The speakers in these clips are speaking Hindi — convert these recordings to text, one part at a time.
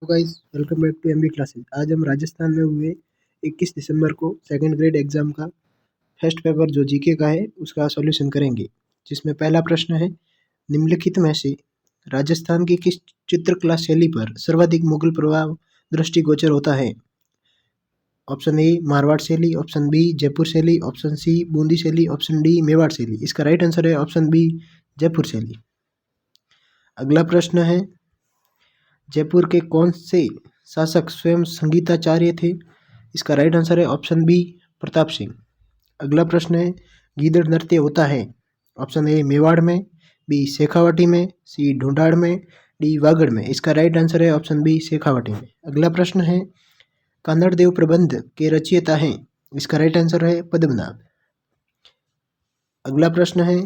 तो guys welcome back to MB classes. आज हम राजस्थान में हुए 21 दिसंबर को सेकंड ग्रेड एग्जाम का फर्स्ट पेपर जो जीके का है उसका सॉल्यूशन करेंगे, जिसमें पहला प्रश्न है, निम्नलिखित में से राजस्थान की किस चित्रकला शैली पर सर्वाधिक मुगल प्रभाव दृष्टिगोचर होता है? ऑप्शन ए मारवाड़ शैली, ऑप्शन बी जयपुर शैली, ऑप्शन सी बूंदी शैली, ऑप्शन डी मेवाड़ शैली। इसका राइट आंसर है ऑप्शन बी जयपुर शैली। अगला प्रश्न है, जयपुर के कौन से शासक स्वयं संगीताचार्य थे? इसका राइट आंसर है ऑप्शन बी प्रताप सिंह। अगला प्रश्न है, गीदड़ नृत्य होता है ऑप्शन ए मेवाड़ में, बी शेखावाटी में, सी ढूंढाड़ में, डी वागड़ में। इसका राइट आंसर है ऑप्शन बी शेखावाटी में। अगला प्रश्न है, कन्नड़ देव प्रबंध के रचयिता हैं? इसका राइट आंसर है पद्मनाभ। अगला प्रश्न है,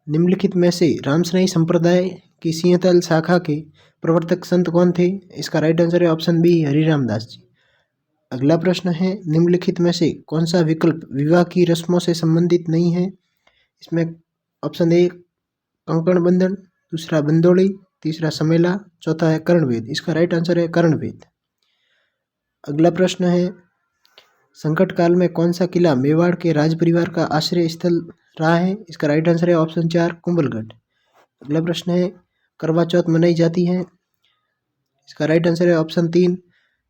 निम्नलिखित में से रामसनाई संप्रदाय की सिंहतल शाखा के प्रवर्तक संत कौन थे? इसका राइट आंसर है ऑप्शन बी हरिराम दास जी। अगला प्रश्न है, निम्नलिखित में से कौन सा विकल्प विवाह की रस्मों से संबंधित नहीं है? इसमें ऑप्शन ए कंकण बंधन, दूसरा बंदोली, तीसरा समेला, चौथा है कर्णवेद। इसका राइट आंसर है कर्णवेद। अगला प्रश्न है, संकट काल में कौन सा किला मेवाड़ के राज परिवार का आश्रय स्थल रहा है? इसका राइट आंसर है ऑप्शन 4 कुंभलगढ़। अगला प्रश्न है, करवा चौथ मनाई जाती है? इसका राइट आंसर है ऑप्शन 3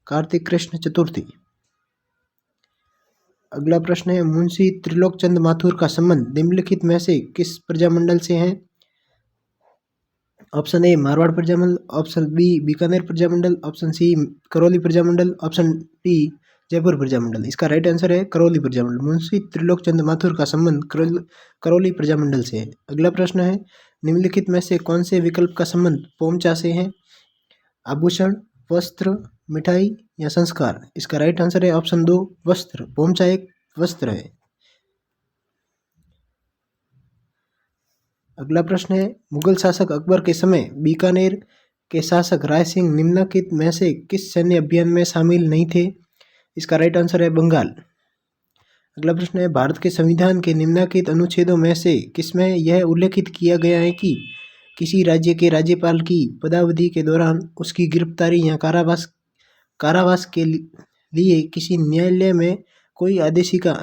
कार्तिक कृष्ण चतुर्थी। अगला प्रश्न है, मुंशी त्रिलोकचंद माथुर का संबंध निम्नलिखित में से किस प्रजामंडल से है? ऑप्शन ए मारवाड़ प्रजामंडल, ऑप्शन बी बीकानेर प्रजामंडल, ऑप्शन सी करौली प्रजामंडल, ऑप्शन डी जयपुर प्रजामंडल। इसका राइट आंसर है करौली प्रजामंडल। मुंशी त्रिलोकचंद माथुर का संबंध करौली प्रजामंडल से है। अगला प्रश्न है, निम्नलिखित में से कौन से विकल्प का संबंध पोमचा से है? आभूषण, वस्त्र, मिठाई या संस्कार। इसका राइट आंसर है ऑप्शन 2 वस्त्र। पोमचा एक वस्त्र है। अगला प्रश्न है, मुगल शासक अकबर के समय बीकानेर के शासक राय सिंह निम्नलिखित में से किस सैन्य अभियान में शामिल नहीं थे? इसका राइट आंसर है बंगाल। अगला प्रश्न है, भारत के संविधान के निम्नलिखित अनुच्छेदों में से किसमें यह उल्लेखित किया गया है कि किसी राज्य के राज्यपाल की पदावधि के दौरान उसकी गिरफ्तारी या कारावास के लिए किसी न्यायालय में कोई आदेशिका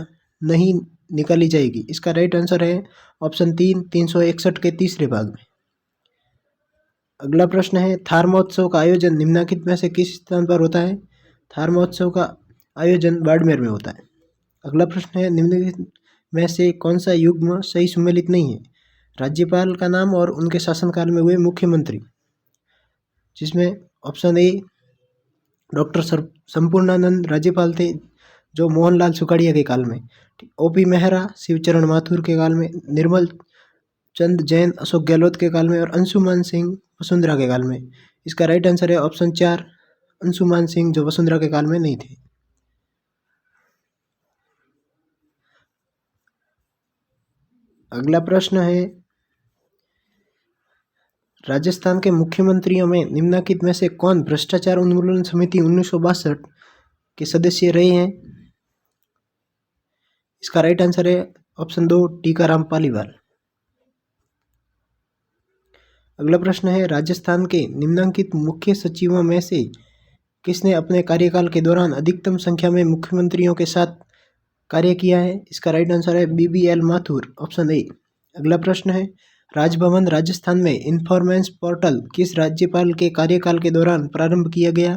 नहीं निकाली जाएगी? इसका राइट आंसर है ऑप्शन 3 361 के तीसरे भाग में। अगला प्रश्न है, थार महोत्सव का आयोजन निम्नलिखित में से किस स्थान पर होता है? थार महोत्सव का आयोजन बाड़मेर में होता है। अगला प्रश्न है, निम्नलिखित में से कौन सा युग्म सही सुमेलित नहीं है? राज्यपाल का नाम और उनके शासनकाल में हुए मुख्यमंत्री, जिसमें ऑप्शन ए डॉक्टर संपूर्णानंद राज्यपाल थे जो मोहनलाल सुखाड़िया के काल में, ओपी मेहरा शिवचरण माथुर के काल में, निर्मल चंद जैन अशोक गहलोत के काल में, और अंशुमान सिंह वसुंधरा के काल में। इसका राइट आंसर है ऑप्शन 4 अंशुमान सिंह, जो वसुंधरा के काल में नहीं थे। अगला प्रश्न है, राजस्थान के मुख्यमंत्रियों में निम्नलिखित में से कौन भ्रष्टाचार उन्मूलन समिति 1962 के सदस्य रहे हैं? इसका राइट आंसर है ऑप्शन 2 टीकाराम पालीवाल। अगला प्रश्न है, राजस्थान के निम्नलिखित मुख्य सचिवों में से किसने अपने कार्यकाल के दौरान अधिकतम संख्या में मुख्यमंत्रियों के साथ कार्य किया है? इसका राइट आंसर है BBL माथुर, ऑप्शन ए। अगला प्रश्न है, राजभवन राजस्थान में इन्फॉर्मेंस पोर्टल किस राज्यपाल के कार्यकाल के दौरान प्रारंभ किया गया?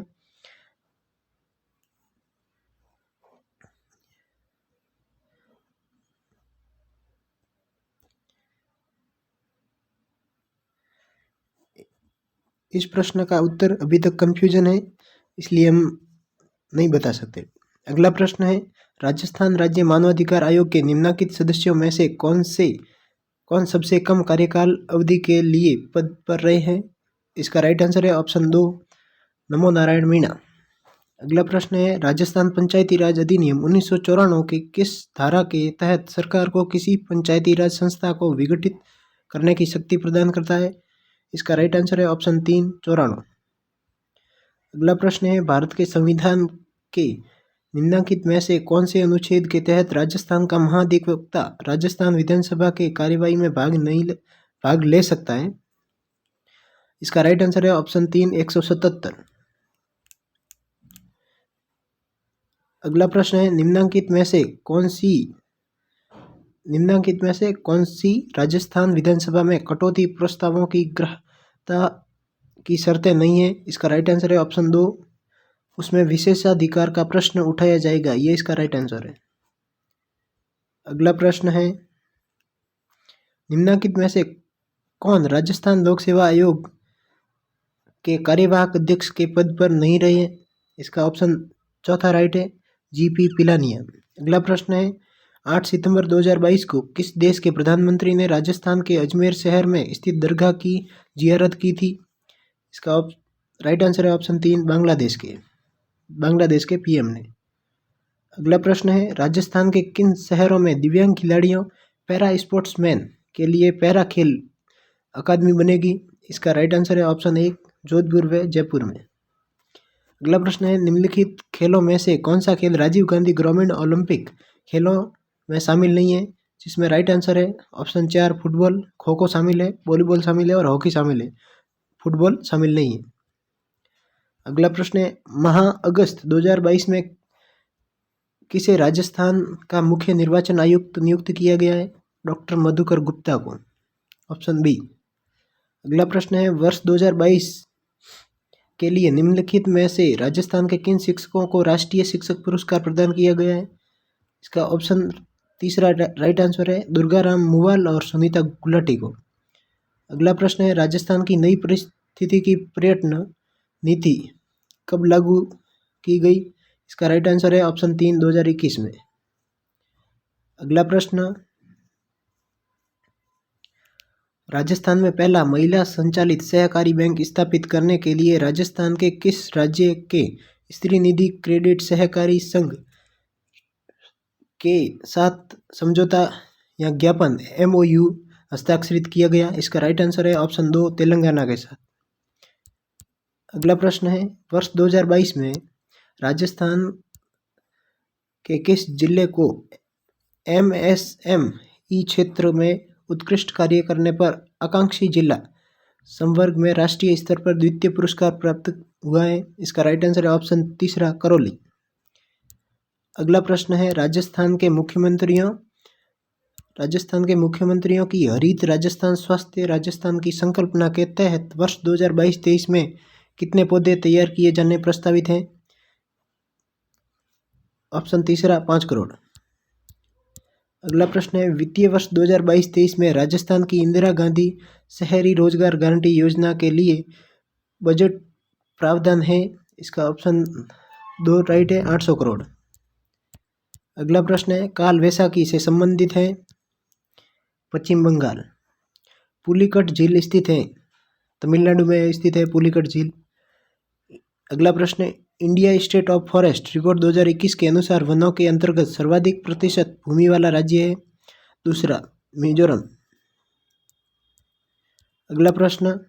इस प्रश्न का उत्तर अभी तक कंफ्यूजन है, इसलिए हम नहीं बता सकते। अगला प्रश्न है, राजस्थान राज्य मानवाधिकार आयोग के निम्नलिखित सदस्यों में से कौन सबसे कम कार्यकाल अवधि के लिए पद पर रहे हैं? इसका राइट आंसर है ऑप्शन 2 नमो नारायण मीणा। अगला प्रश्न है, राजस्थान पंचायती राज अधिनियम 1994 के किस धारा के तहत सरकार को किसी पंचायती राज संस्था को विघटित करने की शक्ति प्रदान करता है? इसका राइट आंसर है ऑप्शन 3 94। अगला प्रश्न है, भारत के संविधान के निम्नलिखित में से कौन से अनुच्छेद के तहत राजस्थान का महाधिवक्ता राजस्थान विधानसभा के कार्यवाही में भाग ले सकता है? इसका राइट आंसर है ऑप्शन 3 177। अगला प्रश्न है निम्नलिखित में से कौन सी राजस्थान विधानसभा में कटौती प्रस्तावों की ग्राह्यता की शर्तें नहीं है। इसका राइट आंसर है ऑप्शन 2, उसमें विशेषाधिकार का प्रश्न उठाया जाएगा, ये इसका राइट आंसर है। अगला प्रश्न है निम्नलिखित में से कौन राजस्थान लोक सेवा आयोग के कार्यवाहक अध्यक्ष के पद पर नहीं रहे हैं। इसका ऑप्शन चौथा राइट है, जीपी पिलानिया। अगला प्रश्न है 8 सितंबर 2022 को किस देश के प्रधानमंत्री ने राजस्थान के अजमेर शहर में स्थित दरगाह की जियारत की थी। इसका राइट आंसर है ऑप्शन 3, बांग्लादेश के पीएम ने। अगला प्रश्न है राजस्थान के किन शहरों में दिव्यांग खिलाड़ियों पैरा स्पोर्ट्समैन के लिए पैरा खेल अकादमी बनेगी। इसका राइट आंसर है ऑप्शन 1, जोधपुर व जयपुर में। अगला प्रश्न है निम्नलिखित खेलों में से कौन सा खेल राजीव गांधी ग्रामीण ओलंपिक खेलों में शामिल नहीं है। जिसमें राइट आंसर है ऑप्शन 4, फुटबॉल। खो खो शामिल है, वॉलीबॉल शामिल है और हॉकी शामिल है, फुटबॉल शामिल नहीं है। अगला प्रश्न है माह अगस्त 2022 में किसे राजस्थान का मुख्य निर्वाचन आयुक्त नियुक्त किया गया है। डॉक्टर मधुकर गुप्ता को, ऑप्शन बी। अगला प्रश्न है वर्ष 2022 के लिए निम्नलिखित में से राजस्थान के किन शिक्षकों को राष्ट्रीय शिक्षक पुरस्कार प्रदान किया गया है। इसका ऑप्शन तीसरा राइट आंसर है, दुर्गाराम मुवाल और सुनीता गुलाटी को। अगला प्रश्न है राजस्थान की नई पारिस्थितिकी पर्यटन नीति कब लागू की गई। इसका राइट आंसर है ऑप्शन 3, 2021 में। अगला प्रश्न राजस्थान में पहला महिला संचालित सहकारी बैंक स्थापित करने के लिए राजस्थान के किस राज्य के स्त्री निधि क्रेडिट सहकारी संघ के साथ समझौता या ज्ञापन MOU हस्ताक्षरित किया गया। इसका राइट आंसर है ऑप्शन 2, तेलंगाना के साथ। अगला प्रश्न है वर्ष 2022 में राजस्थान के किस जिले को MSME क्षेत्र में उत्कृष्ट कार्य करने पर आकांक्षी जिला संवर्ग में राष्ट्रीय स्तर पर द्वितीय पुरस्कार प्राप्त हुआ है। इसका राइट आंसर है ऑप्शन तीसरा, करौली। अगला प्रश्न है राजस्थान के मुख्यमंत्रियों की हरित राजस्थान स्वास्थ्य राजस्थान की संकल्पना के तहत वर्ष 2022-23 में कितने पौधे तैयार किए जाने प्रस्तावित हैं। ऑप्शन तीसरा, 5 करोड़। अगला प्रश्न है वित्तीय वर्ष 2022-23 में राजस्थान की इंदिरा गांधी शहरी रोजगार गारंटी योजना के लिए बजट प्रावधान है। इसका ऑप्शन 2 राइट है, 800 करोड़। अगला प्रश्न है काल वैसाखी से संबंधित है पश्चिम बंगाल। पुलिकट झील स्थित है तमिलनाडु में स्थित है पुलिकट झील। अगला प्रश्न है India state of forest record 2021 के अनुसार वनों के अंतर्गत सर्वाधिक प्रतिशत भूमि वाला राज्य है। दूसरा, मिजोरम। अगला प्रश्न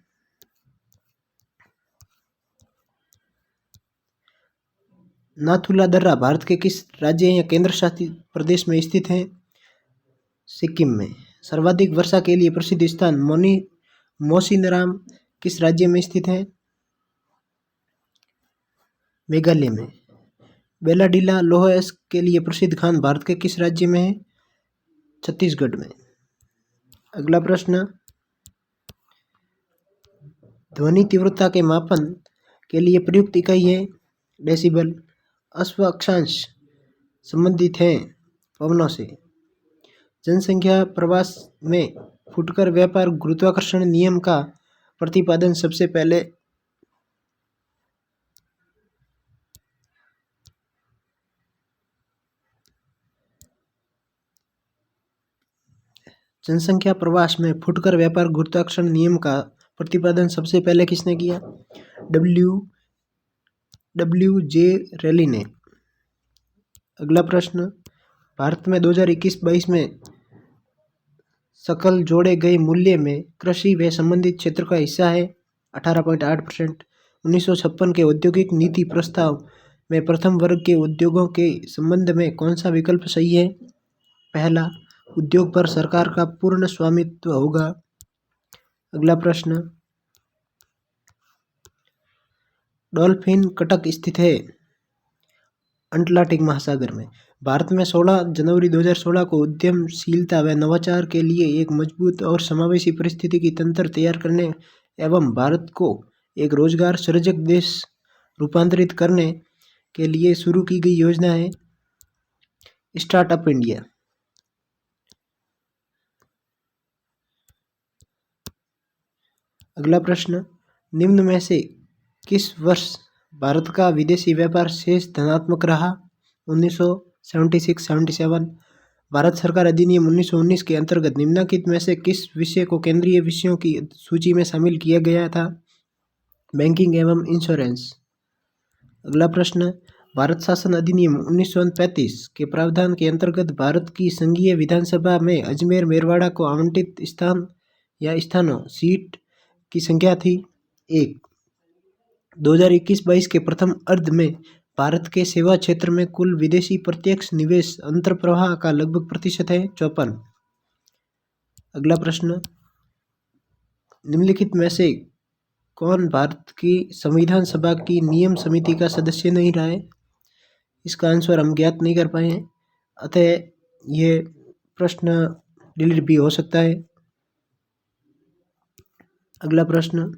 नाथुला दर्रा भारत के किस राज्य या केंद्र शासित प्रदेश में स्थित है। सिक्किम में। सर्वाधिक वर्षा के लिए प्रसिद्ध स्थान मौसिनराम किस राज्य में स्थित है। मेघालय में। बेलाडीला लोह के लिए प्रसिद्ध खान भारत के किस राज्य में है। छत्तीसगढ़ में। अगला प्रश्न ध्वनि तीव्रता के मापन के लिए प्रयुक्त इकाई है डेसिबल। अश्व अक्षांश संबंधित है पवनों से। जनसंख्या प्रवास में फुटकर व्यापार गुरुत्वाकर्षण नियम का प्रतिपादन सबसे पहले जनसंख्या प्रवास में फुटकर व्यापार गुरुत्वाकर्षण नियम का प्रतिपादन सबसे पहले किसने किया। WJ रेली ने। अगला प्रश्न भारत में 2021-22 में सकल जोड़े गए मूल्य में कृषि व संबंधित क्षेत्र का हिस्सा है 18.8%। 1956 के औद्योगिक नीति प्रस्ताव में प्रथम वर्ग के उद्योगों के संबंध में कौन सा विकल्प सही है। पहला, उद्योग पर सरकार का पूर्ण स्वामित्व होगा। अगला प्रश्न डॉल्फिन कटक स्थित है? अटलांटिक महासागर में। भारत में 16 जनवरी 2016 को उद्यमशीलता व नवाचार के लिए एक मजबूत और समावेशी परिस्थितिकी तंत्र तैयार करने एवं भारत को एक रोजगार सृजक देश रूपांतरित करने के लिए शुरू की गई योजना है स्टार्टअप इंडिया। अगला प्रश्न, निम्न में से किस वर्ष भारत का विदेशी व्यापार शेष धनात्मक रहा? 1976-77। भारत सरकार अधिनियम 1919 के अंतर्गत निम्नलिखित में से किस विषय को केंद्रीय विषयों की सूची में शामिल किया गया था? बैंकिंग एवं इंश्योरेंस। अगला प्रश्न, भारत शासन अधिनियम 1935 के प्रावधान के अंतर्गत भारत की संघीय विधानसभा में अजमेर मेरवाड़ा को आवंटित स्थान या स्थानों सीट की संख्या थी? 1। 2021-22 के प्रथम अर्ध में भारत के सेवा क्षेत्र में कुल विदेशी प्रत्यक्ष निवेश अंतर्प्रवाह का लगभग प्रतिशत है 54। अगला प्रश्न, निम्नलिखित में से कौन भारत की संविधान सभा की नियम समिति का सदस्य नहीं रहा है? इसका आंसर हम ज्ञात नहीं कर पाए हैं, अतः ये प्रश्न डिलीट भी हो सकता है। अगला प्रश्न,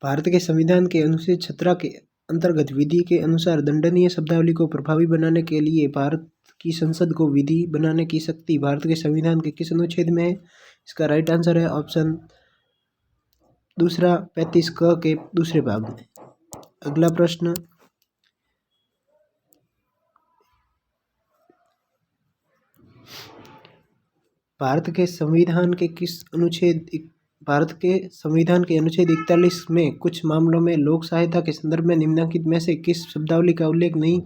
भारत के संविधान के अनुच्छेद 17 के अंतर्गत विधि के अनुसार दंडनीय शब्दावली को प्रभावी बनाने के लिए भारत की संसद को विधि बनाने की शक्ति भारत के संविधान के किस अनुच्छेद में है? इसका राइट आंसर है ऑप्शन दूसरा 35 क के दूसरे भाग में। अगला प्रश्न, भारत के संविधान के अनुच्छेद 41 में कुछ मामलों में लोक सहायता के संदर्भ में निम्नलिखित में से किस शब्दावली का उल्लेख नहीं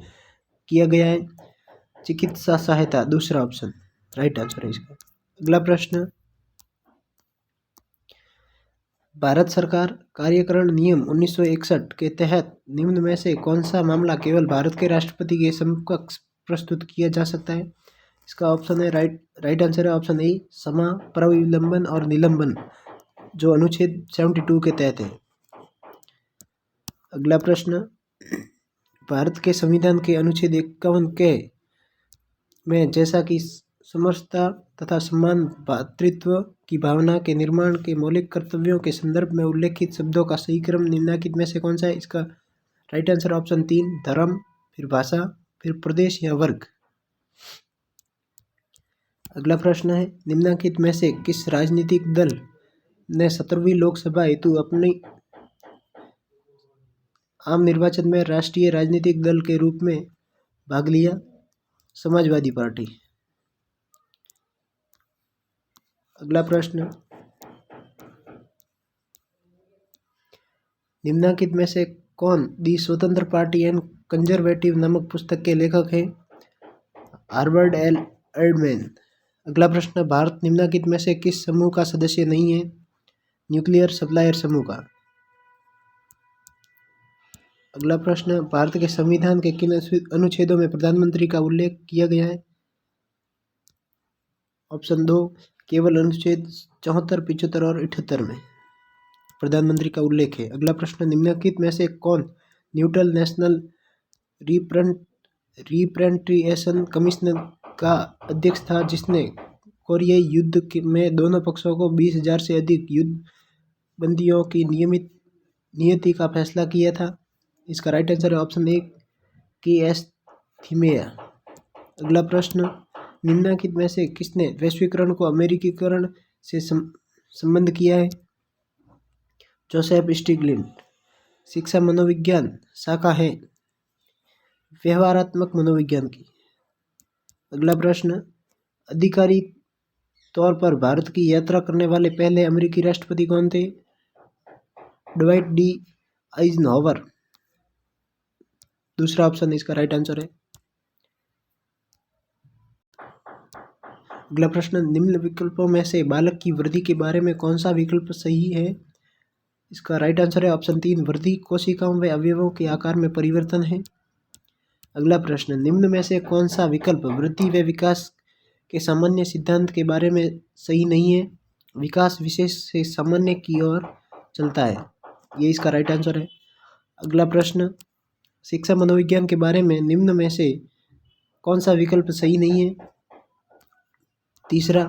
किया गया है? चिकित्सा सहायता, दूसरा ऑप्शन राइट आंसर है इसका। अगला प्रश्न, भारत सरकार कार्यकारण नियम 1961 के तहत निम्न में से कौन सा मामला केवल भारत के राष्ट्रपति के समकक्ष प्रस्तुत किया जा सकता है? इसका ऑप्शन है राइट आंसर है ऑप्शन ए, क्षमा, प्रविलंबन और निलंबन, जो अनुच्छेद 72 के तहत है। अगला प्रश्न, भारत के संविधान के अनुच्छेद 51 के में जैसा कि समरसता तथा समान भातृत्व की भावना के निर्माण के मौलिक कर्तव्यों के संदर्भ में उल्लेखित शब्दों का सही क्रम निम्नलिखित में से कौन सा है? इसका राइट आंसर ऑप्शन 3, धर्म, फिर भाषा, फिर प्रदेश या वर्ग। अगला प्रश्न है, निम्नलिखित में से किस राजनीतिक दल ने 17वीं लोकसभा हेतु अपनी आम निर्वाचन में राष्ट्रीय राजनीतिक दल के रूप में भाग लिया? समाजवादी पार्टी। अगला प्रश्न, निम्नलिखित में से कौन दी स्वतंत्र पार्टी एंड कंजर्वेटिव नामक पुस्तक के लेखक हैं? Harvard L Eldman. अगला प्रश्न, भारत निम्नलिखित में से किस समूह का सदस्य नहीं है? न्यूक्लियर सप्लायर समूह का। अगला प्रश्न, भारत के संविधान के किन अनुच्छेदों में प्रधानमंत्री का उल्लेख किया गया है? ऑप्शन 2, केवल अनुच्छेद 74, 75 और 78 में प्रधानमंत्री का उल्लेख है। अगला प्रश्न, निम्नलिखित में से कौन न्यूट्रल नेशनल रिप्रेजेंटेशन कमीशन का अध्यक्ष था जिसने कोरियाई युद्ध में दोनों पक्षों को 20,000 से अधिक युद्ध बंदियों की नियति का फैसला किया था? इसका राइट आंसर है ऑप्शन 1, के.एस. थिमेया। अगला प्रश्न, निम्नलिखित में से किसने वैश्वीकरण को अमेरिकीकरण से संबंध किया है? Joseph Stiglitz. शिक्षा मनोविज्ञान शाखा है व्यवहारात्मक मनोविज्ञान की। अगला प्रश्न, आधिकारिक तौर पर भारत की यात्रा करने वाले पहले अमेरिकी राष्ट्रपति कौन थे? dwight डी आइजनहोवर, दूसरा ऑप्शन इसका राइट आंसर है। अगला प्रश्न, निम्न विकल्पों में से बालक की वृद्धि के बारे में कौन सा विकल्प सही है? इसका राइट आंसर है ऑप्शन 3, वृद्धि कोशिकाओं व अवयवों के आकार में परिवर्तन है। अगला प्रश्न, निम्न में से कौन सा विकल्प वृद्धि व विकास के सामान्य सिद्धांत के बारे में सही नहीं है? विकास विशेष से सामान्य की ओर चलता है। ये इसका राइट आंसर है। अगला प्रश्न, शिक्षा मनोविज्ञान के बारे में निम्न में से कौन सा विकल्प सही नहीं है? तीसरा,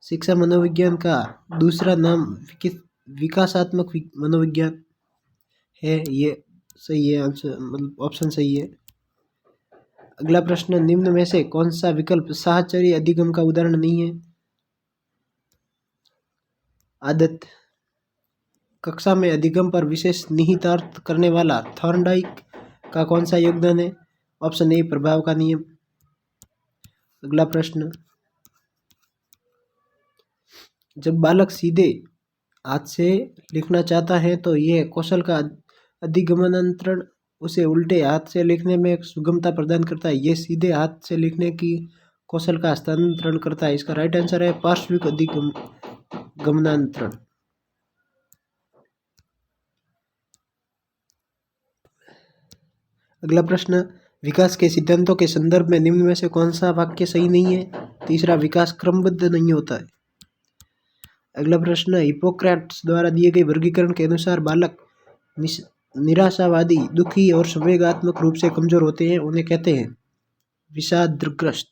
शिक्षा मनोविज्ञान का दूसरा नाम विकासात्मक मनोविज्ञान है। ये सही है आंसर, मतलब ऑप्शन सही है। अगला प्रश्न, निम्न में से कौन सा विकल्प साहचर्य अधिगम का उदाहरण नहीं है? आदत। कक्षा में अधिगम पर विशेष निहितार्थ करने वाला थॉर्नडाइक का कौन सा योगदान है? ऑप्शन ए, प्रभाव का नियम। अगला प्रश्न, जब बालक सीधे हाथ से लिखना चाहता है तो यह कौशल का अधिगमनांतरण उसे उल्टे हाथ से लिखने में सुगमता प्रदान करता है। यह सीधे हाथ से लिखने की कौशल का हस्तांतरण करता है। इसका राइट आंसर है पार्श्विक अधिगमनांतरण। अगला प्रश्न, विकास के सिद्धांतों के संदर्भ में निम्न में से कौन सा वाक्य सही नहीं है? तीसरा, विकास क्रमबद्ध नहीं होता है। अगला प्रश्न, हिप्पोक्रेट्स द्वारा दिए गए वर्गीकरण के अनुसार बालक निराशावादी, दुखी और संवेगात्मक रूप से कमजोर होते हैं, उन्हें कहते हैं विषादग्रस्त।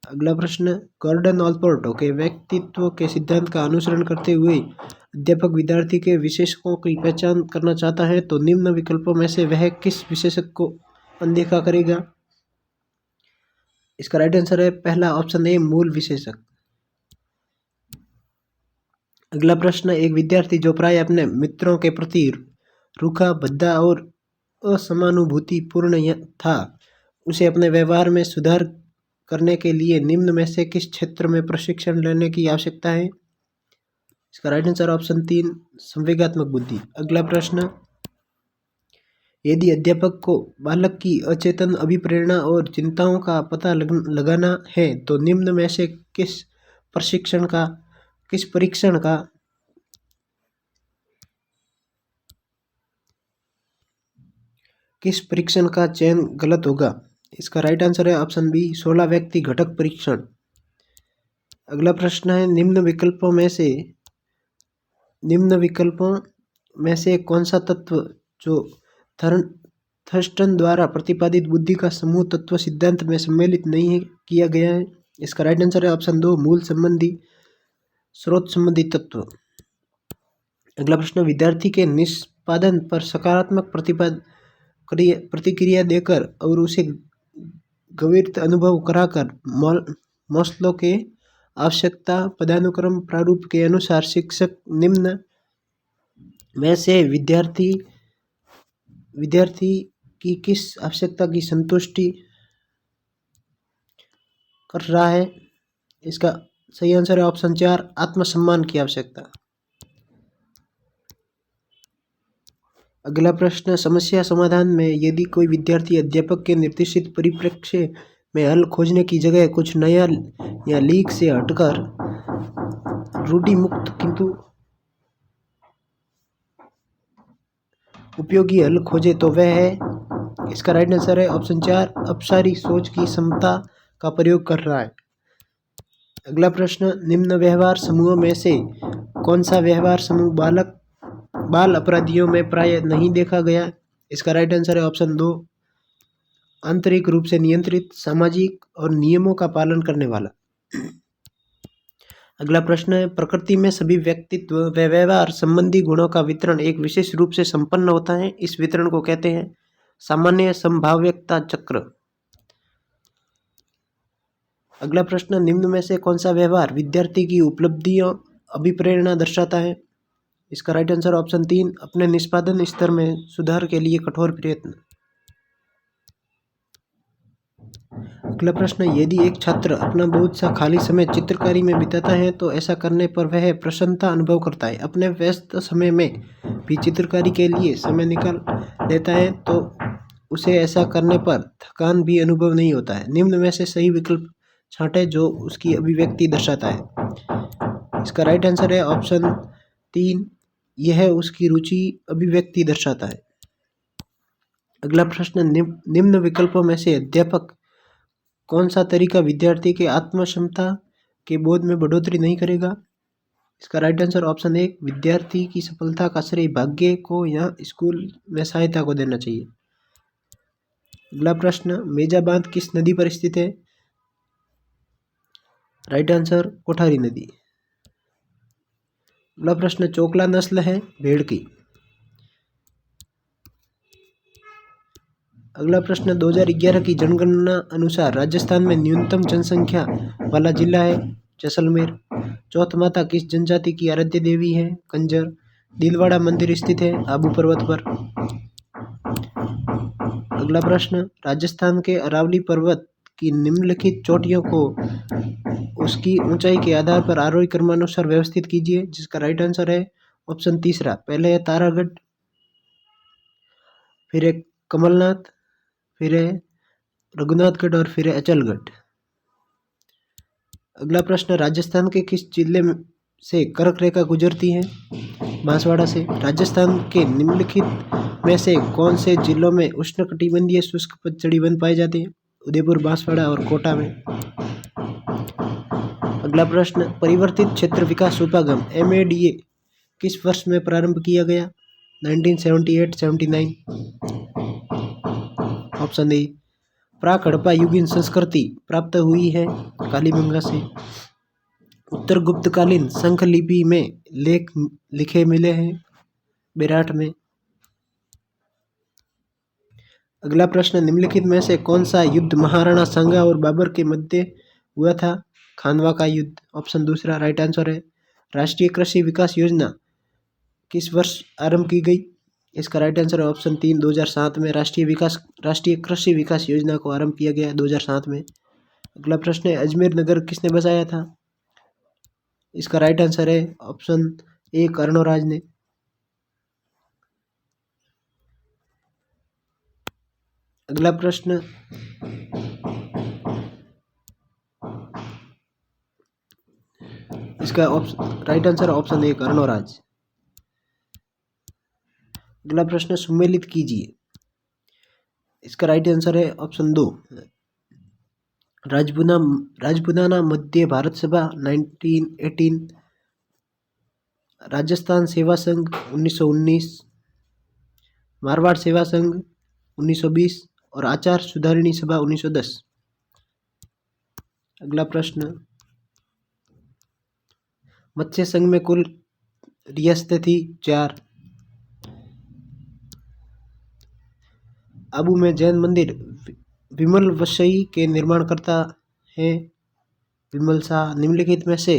अगला प्रश्न, गॉर्डन ऑल्पोर्टो के व्यक्तित्व के सिद्धांत का अनुसरण करते हुए अध्यापक विद्यार्थी के विशेषकों की पहचान करना चाहता है तो निम्न विकल्पों में से वह किस विशेषक को अनदेखा करेगा? इसका राइट आंसर है पहला, ऑप्शन ए, मूल विशेषक। अगला प्रश्न, एक विद्यार्थी जो प्राय अपने मित्रों के प्रति रूखा, भद्दा और असमानुभूतिपूर्ण था, उसे अपने व्यवहार में सुधार करने के लिए निम्न में से किस क्षेत्र में प्रशिक्षण लेने की आवश्यकता है? इसका राइट आंसर ऑप्शन 3, संवेगात्मक बुद्धि। अगला प्रश्न, यदि अध्यापक को बालक की अचेतन अभिप्रेरणा और चिंताओं का पता लगाना है तो निम्न में से किस परीक्षण का चयन गलत होगा? इसका राइट आंसर है ऑप्शन बी, 16 व्यक्ति घटक परीक्षण। अगला प्रश्न है, निम्न विकल्पों में से कौन सा तत्व जो थर्स्टन द्वारा प्रतिपादित बुद्धि का समूह तत्व सिद्धांत में सम्मिलित नहीं किया गया है? इसका राइट आंसर है ऑप्शन 2, मूल संबंधी स्रोत संबंधी तत्व। अगला प्रश्न, विद्यार्थी के निष्पादन पर सकारात्मक प्रतिक्रिया देकर और उसे गंभीरता अनुभव कराकर मास्लो के आवश्यकता पदानुक्रम प्रारूप के अनुसार शिक्षक निम्न में से विद्यार्थी की किस आवश्यकता की संतुष्टि कर रहा है? इसका सही आंसर है ऑप्शन 4, आत्मसम्मान की आवश्यकता। अगला प्रश्न, समस्या समाधान में यदि कोई विद्यार्थी अध्यापक के निर्देशित परिप्रेक्ष्य में हल खोजने की जगह कुछ नया या लीक से हटकर रूढ़िमुक्त किंतु उपयोगी हल खोजे तो वह है? इसका राइट आंसर है ऑप्शन 4, अपसारी सोच की क्षमता का प्रयोग कर रहा है। अगला प्रश्न, निम्न व्यवहार समूहों में से कौन सा व्यवहार समूह बाल अपराधियों में प्राय नहीं देखा गया? इसका राइट आंसर है ऑप्शन 2, आंतरिक रूप से नियंत्रित, सामाजिक और नियमों का पालन करने वाला। अगला प्रश्न है, प्रकृति में सभी व्यक्तित्व व व्यवहार संबंधी गुणों का वितरण एक विशेष रूप से संपन्न होता है। इस वितरण को कहते हैं सामान्य संभाव्यता चक्र। अगला प्रश्न, निम्न में से कौन सा व्यवहार विद्यार्थी की उपलब्धियों अभिप्रेरणा दर्शाता है? इसका राइट आंसर ऑप्शन 3, अपने निष्पादन स्तर में सुधार के लिए कठोर प्रयत्न। अगला प्रश्न, यदि एक छात्र अपना बहुत सा खाली समय चित्रकारी में बिताता है तो ऐसा करने पर वह प्रसन्नता अनुभव करता है। अपने व्यस्त समय में भी चित्रकारी के लिए समय निकाल लेता है तो उसे ऐसा करने पर थकान भी अनुभव नहीं होता है। निम्न में से सही विकल्प छांटे जो उसकी अभिव्यक्ति दर्शाता है। इसका राइट आंसर है ऑप्शन 3, यह उसकी रुचि अभिव्यक्ति दर्शाता है। अगला प्रश्न, निम्न विकल्पों में से अध्यापक कौन सा तरीका विद्यार्थी के आत्म क्षमता के बोध में बढ़ोतरी नहीं करेगा। इसका राइट आंसर ऑप्शन 1, विद्यार्थी की सफलता का श्रेय भाग्य को या स्कूल में सहायता को देना चाहिए। अगला प्रश्न, मेजा बांध किस नदी पर स्थित है? राइट आंसर कोठारी नदी। अगला प्रश्न, चोकला नस्ल है भेड़ की। अगला प्रश्न, 2011 की जनगणना अनुसार राजस्थान में न्यूनतम जनसंख्या वाला जिला है जैसलमेर। चौथ माता किस जनजाति की आराध्य देवी है? कंजर। दिलवाड़ा मंदिर स्थित है आबू पर्वत पर। अगला प्रश्न, राजस्थान के अरावली पर्वत की निम्नलिखित चोटियों को उसकी ऊंचाई के आधार पर आरोही क्रमानुसार व्यवस्थित कीजिए। जिसका राइट आंसर है ऑप्शन 3, पहले है तारागढ़, फिर है कमलनाथ, फिर है रघुनाथगढ़ और फिर है अचलगढ़। अगला प्रश्न, राजस्थान के किस जिले से कर्क रेखा गुजरती है? बांसवाड़ा से। राजस्थान के निम्नलिखित में से कौन से जिलों में उष्णकटिबंधीय शुष्क पतझड़ी वन पाए जाते हैं? उदयपुर, बांसवाड़ा और कोटा में। अगला प्रश्न, परिवर्तित क्षेत्र विकास उपागम MADA किस वर्ष में प्रारंभ किया गया? 1978-79। Option A. प्राक हड़प्पा युगीन संस्कृति प्राप्त हुई है कालीबंगा से। उत्तर गुप्तकालीन संख लिपि में लेख लिखे मिले हैं बेराट में। अगला प्रश्न, निम्नलिखित में से कौन सा युद्ध महाराणा सांगा और बाबर के मध्य हुआ था? खानवा का युद्ध। ऑप्शन 2 राइट आंसर है। राष्ट्रीय कृषि विकास योजना किस वर्ष आरंभ की गई? इसका राइट आंसर है ऑप्शन 3, 2007 में राष्ट्रीय कृषि विकास योजना को आरंभ किया गया 2007 में। अगला प्रश्न है, अजमेर नगर किसने बसाया था? इसका राइट आंसर है ऑप्शन ए, कर्णोराज ने। अगला प्रश्न, इसका राइट आंसर ऑप्शन ए, कर्णोराज। अगला प्रश्न, सुमेलित कीजिए। इसका राइट आंसर है ऑप्शन 2, राजपुताना मध्य भारत सभा 1918, राजस्थान सेवा संघ 1919, मारवाड़ सेवा संघ 1920 और आचार सुधारिणी सभा 1910। अगला प्रश्न, मत्स्य संघ में कुल रियासतें थी 4। आबू में जैन मंदिर विमल वसई के निर्माण करता है विमल शाह। निम्नलिखित में से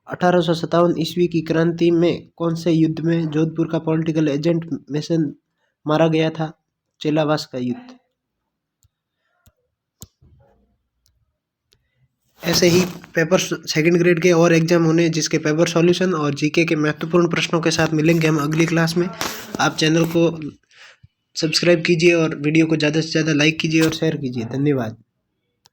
1857 ईस्वी की क्रांति में कौन से युद्ध में जोधपुर का पॉलिटिकल एजेंट मेसन मारा गया था? चेलावास का युद्ध। ऐसे ही पेपर सेकंड ग्रेड के और एग्जाम होने जिसके पेपर सॉल्यूशन और जीके के महत्वपूर्ण प्रश्नों के साथ मिलेंगे हम अगली क्लास में। आप चैनल को सब्सक्राइब कीजिए और वीडियो को ज़्यादा से ज़्यादा लाइक कीजिए और शेयर कीजिए। धन्यवाद।